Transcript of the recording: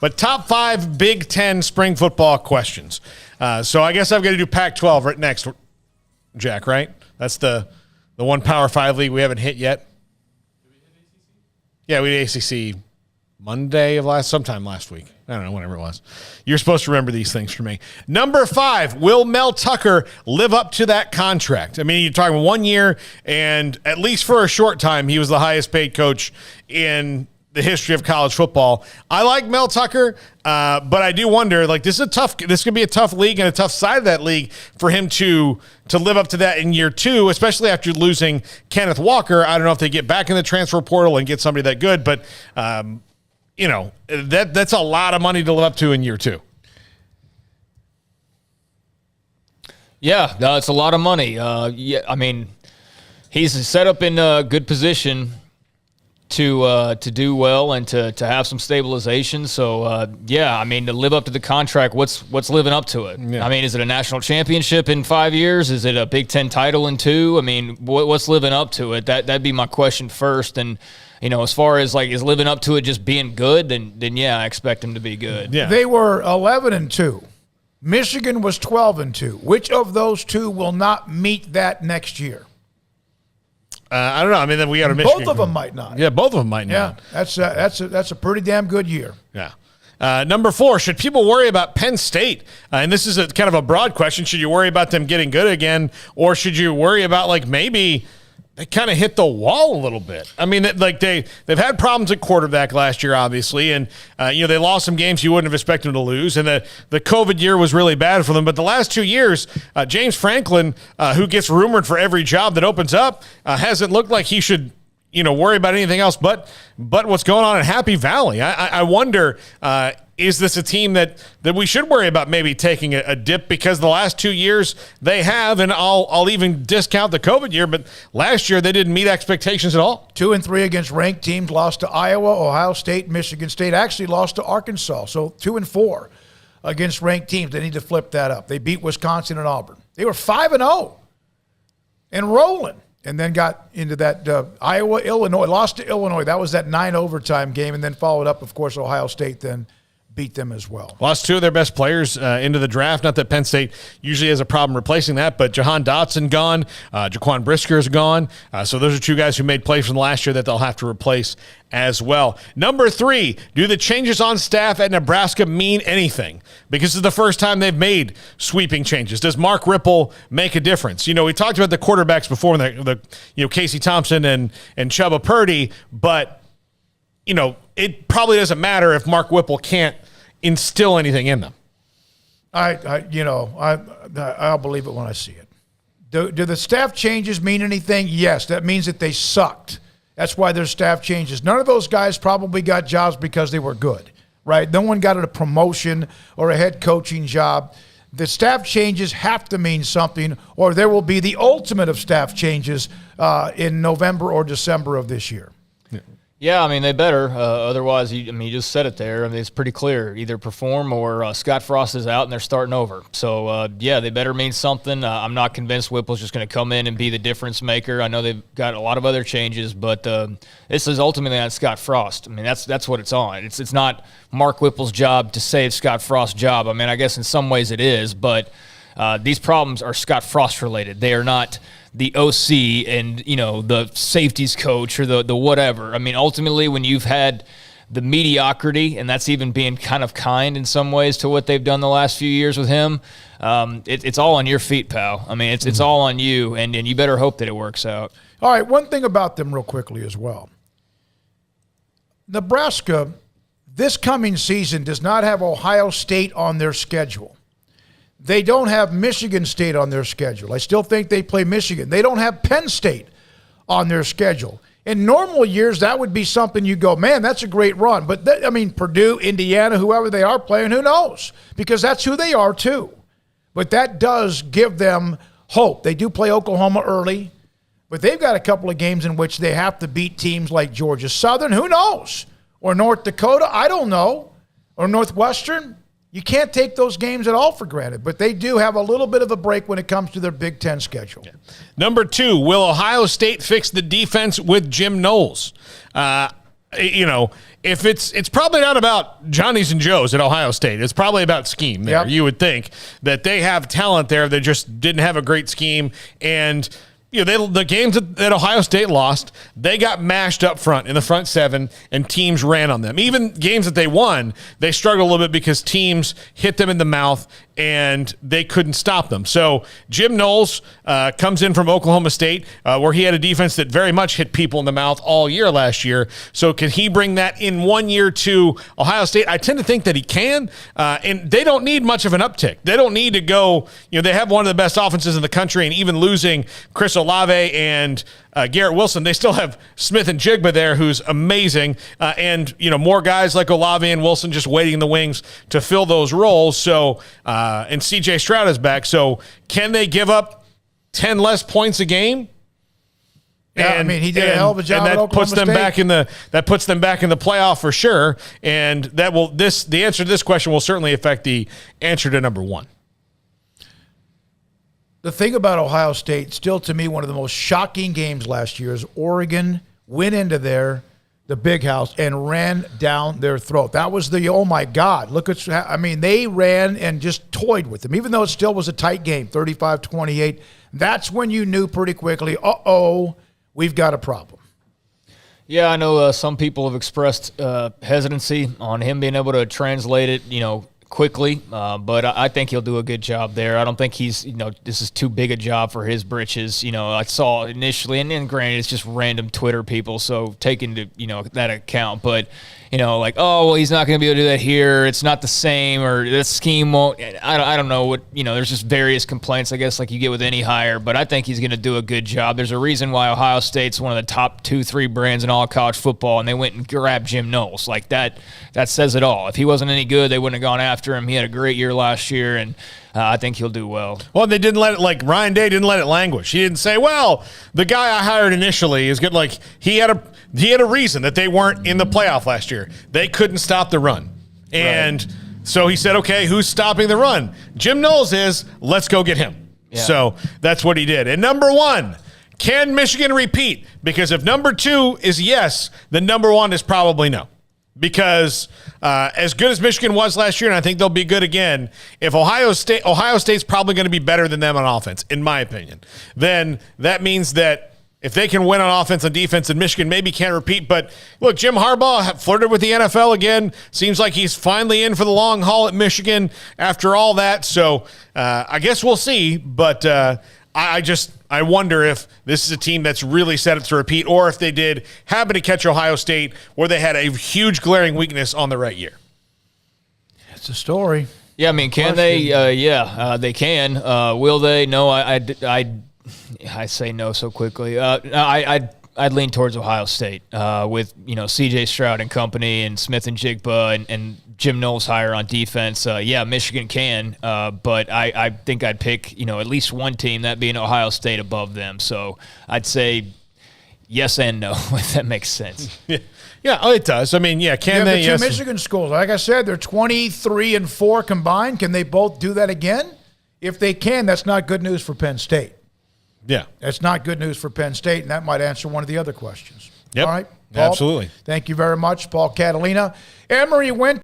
But top 5 Big Ten spring football questions. So I guess I've got to do Pac-12 right next, Jack, right? That's the one Power 5 league we haven't hit yet. Did we hit ACC? Yeah, we did ACC Monday of sometime last week. I don't know, whenever it was. You're supposed to remember these things for me. Number 5, will Mel Tucker live up to that contract? I mean, you're talking 1 year, and at least for a short time, he was the highest paid coach in the history of college football. I like Mel Tucker, but I do wonder, like, this could be a tough league and a tough side of that league for him to live up to that in year 2, especially after losing Kenneth Walker. I don't know if they get back in the transfer portal and get somebody that good, but that's a lot of money to live up to in year 2. Yeah, no, it's a lot of money. Yeah, I mean, he's set up in a good position to do well and to have some stabilization. So, yeah, I mean, to live up to the contract, what's living up to it? Yeah. I mean, is it a national championship in 5 years? Is it a Big Ten title in 2? I mean, what's living up to it? That'd be my question first. And, as far as, like, is living up to it just being good, then yeah, I expect him to be good. Yeah. They were 11-2. Michigan was 12-2. Which of those 2 will not meet that next year? I don't know. I mean, then we got a Michigan. Both of them might not. Yeah, both of them might not. Yeah, that's a pretty damn good year. Yeah. Number 4, should people worry about Penn State? And this is a kind of a broad question. Should you worry about them getting good again, or should you worry about, like, maybe they kind of hit the wall a little bit? I mean, like, they've had problems at quarterback last year, obviously, and they lost some games you wouldn't have expected them to lose, and the COVID year was really bad for them. But the last 2 years, James Franklin, who gets rumored for every job that opens up, hasn't looked like he should worry about anything else but what's going on in Happy Valley. I wonder, is this a team that we should worry about maybe taking a dip, because the last 2 years they have, and I'll even discount the COVID year, but last year they didn't meet expectations at all. 2-3 against ranked teams, lost to Iowa, Ohio State, Michigan State, actually lost to Arkansas. So 2-4 against ranked teams. They need to flip that up. They beat Wisconsin and Auburn. They were 5-0 and rolling. And then got into that Iowa, Illinois, lost to Illinois. That was that 9 overtime game, and then followed up, of course, Ohio State then beat them as well. Lost 2 of their best players into the draft. Not that Penn State usually has a problem replacing that, but Jahan Dotson gone, Jaquan Brisker is gone. So those are 2 guys who made plays from last year that they'll have to replace as well. Number 3, do the changes on staff at Nebraska mean anything? Because it's the first time they've made sweeping changes. Does Mark Ripple make a difference? We talked about the quarterbacks before, the Casey Thompson and Chubba Purdy, but it probably doesn't matter if Mark Whipple can't instill anything in them. I'll believe it when I see it. Do the staff changes mean anything? Yes, that means that they sucked. That's why there's staff changes. None of those guys probably got jobs because they were good, right? No one got a promotion or a head coaching job. The staff changes have to mean something, or there will be the ultimate of staff changes in November or December of this year. Yeah, I mean, they better. Otherwise, you just said it there. I mean, it's pretty clear. Either perform or Scott Frost is out and they're starting over. So, yeah, they better mean something. I'm not convinced Whipple's just going to come in and be the difference maker. I know they've got a lot of other changes, but this is ultimately on Scott Frost. I mean, that's what it's on. It's not Mark Whipple's job to save Scott Frost's job. I mean, I guess in some ways it is, but these problems are Scott Frost related. They are not the OC and, the safeties coach or the whatever. I mean, ultimately, when you've had the mediocrity, and that's even being kind of kind in some ways to what they've done the last few years with him, it's all on your feet, pal. I mean, it's all on you, and you better hope that it works out. All right, one thing about them real quickly as well. Nebraska, this coming season, does not have Ohio State on their schedule. They don't have Michigan State on their schedule. I still think they play Michigan. They don't have Penn State on their schedule. In normal years, that would be something you go, man, that's a great run. But, Purdue, Indiana, whoever they are playing, who knows? Because that's who they are, too. But that does give them hope. They do play Oklahoma early, but they've got a couple of games in which they have to beat teams like Georgia Southern. Who knows? Or North Dakota, I don't know. Or Northwestern. You can't take those games at all for granted, but they do have a little bit of a break when it comes to their Big Ten schedule. Yeah. Number 2, will Ohio State fix the defense with Jim Knowles? if it's probably not about Johnny's and Joe's at Ohio State. It's probably about scheme there. Yep. You would think that they have talent there that just didn't have a great scheme. And the games that Ohio State lost, they got mashed up front in the front seven, and teams ran on them. Even games that they won, they struggled a little bit because teams hit them in the mouth and they couldn't stop them. So Jim Knowles comes in from Oklahoma State, where he had a defense that very much hit people in the mouth all year last year. So can he bring that in 1 year to Ohio State? I tend to think that he can, and they don't need much of an uptick. They don't need to go, they have one of the best offenses in the country, and even losing Chris Olave and Garrett Wilson, they still have Smith and Jigba there, who's amazing, and more guys like Olave and Wilson just waiting in the wings to fill those roles. So and C.J. Stroud is back. So can they give up 10 less points a game? Yeah, he did a hell of a job. And that puts them State. back in the playoff for sure. And the answer to this question will certainly affect the answer to number one. The thing about Ohio State, still to me, one of the most shocking games last year is Oregon went into the big house and ran down their throat. That was oh my God, look they ran and just toyed with them, even though it still was a tight game, 35-28. That's when you knew pretty quickly, we've got a problem. Yeah, I know some people have expressed hesitancy on him being able to translate it, quickly, but I think he'll do a good job there. I don't think he's, this is too big a job for his britches. I saw initially, and then granted, it's just random Twitter people, so take into, that account. But, he's not going to be able to do that here. It's not the same, or the scheme won't. I don't know what, there's just various complaints, I guess, like you get with any hire, but I think he's going to do a good job. There's a reason why Ohio State's one of the top 2-3 brands in all college football, and they went and grabbed Jim Knowles. Like that says it all. If he wasn't any good, they wouldn't have gone after him. He had a great year last year, and I think he'll do well. Well, they didn't let it, Ryan Day didn't let it languish. He didn't say, well, the guy I hired initially is good. He had a reason that they weren't in the playoff last year. They couldn't stop the run. And so he said, okay, who's stopping the run? Jim Knowles is. Let's go get him. Yeah. So that's what he did. And number one, can Michigan repeat? Because if number two is yes, then number one is probably no. Because as good as Michigan was last year, and I think they'll be good again, if Ohio State's probably going to be better than them on offense, in my opinion, then that means that if they can win on offense and defense, and Michigan maybe can't repeat. But look, Jim Harbaugh flirted with the NFL again. Seems like he's finally in for the long haul at Michigan after all that. So I guess we'll see. But I wonder if this is a team that's really set up to repeat, or if they did happen to catch Ohio State where they had a huge glaring weakness on the right year. It's a story. Yeah, can they? They can. Will they? No, I say no so quickly. I'd lean towards Ohio State with C.J. Stroud and company, and Smith and Jigba and Jim Knowles hire on defense. Michigan can, but I think I'd pick at least one team, that being Ohio State, above them. So I'd say yes and no, if that makes sense. Yeah, it does. Can they? The two Yes. Michigan schools, like I said, they're 23-4 combined. Can they both do that again? If they can, that's not good news for Penn State. Yeah. That's not good news for Penn State, and that might answer one of the other questions. Yep. All right, Paul, Absolutely. Thank you very much, Paul Catalina. Emory went